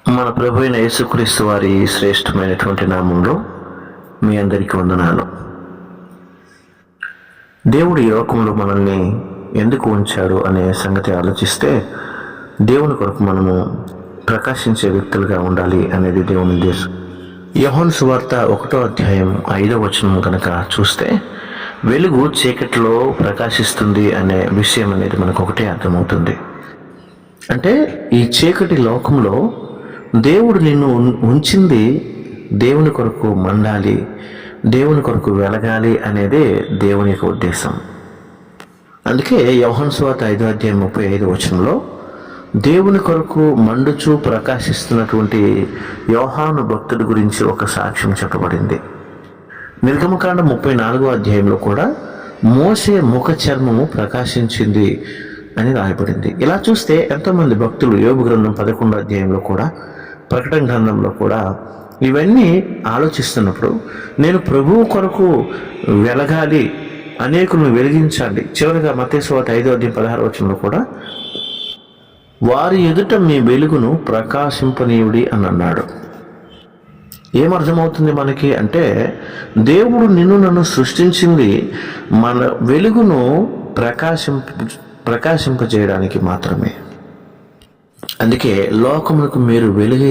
మన ప్రభు అయిన యేసుక్రీస్తు వారి శ్రేష్టమైనటువంటి నామంలో మీ అందరికీ వందనాలు. దేవుడు ఈ లోకంలో మనల్ని ఎందుకు ఉంచాడు అనే సంగతి ఆలోచిస్తే, దేవుని కొరకు మనము ప్రకాశించే వ్యక్తులుగా ఉండాలి అనేది దేవుని ఉద్దేశం. యోహాను సువార్త 1వ అధ్యాయం 5వ వచనం కనుక చూస్తే, వెలుగు చీకటిలో ప్రకాశిస్తుంది అనే విషయం అనేది మనకు ఒకటే అర్థమవుతుంది. అంటే ఈ చీకటి లోకంలో దేవుడు నిన్ను ఉంచింది దేవుని కొరకు మండాలి, దేవుని కొరకు వెలగాలి అనేదే దేవుని యొక్క ఉద్దేశం. అందుకే యోహాను సువార్త 5వ అధ్యాయం 35వ వచనంలో దేవుని కొరకు మండుచు ప్రకాశిస్తున్నటువంటి యోహాను భక్తుడి గురించి ఒక సాక్ష్యం చెప్పబడింది. నిర్గమకాండ 34వ అధ్యాయంలో కూడా మోషే ముఖ చర్మము ప్రకాశించింది అని రాయబడింది. ఇలా చూస్తే ఎంతోమంది భక్తులు యోబు గ్రంథం 11వ అధ్యాయంలో కూడా, ప్రకటన గ్రంథంలో కూడా ఇవన్నీ ఆలోచిస్తున్నప్పుడు, నేను ప్రభువు కొరకు వెలగాలి, అనేకులను వెలిగించాలి. చివరిగా మత్తయి సువార్త 5వ అధ్యాయం 16వ వచనంలో కూడా వారి ఎదుట మీ వెలుగును ప్రకాశింపనీయుడి అని అన్నాడు. ఏమర్థమవుతుంది మనకి అంటే, దేవుడు నిన్ను నన్ను సృష్టించింది మన వెలుగును ప్రకాశింపజేయడానికి మాత్రమే. అందుకే లోకములకు మీరు వెలుగు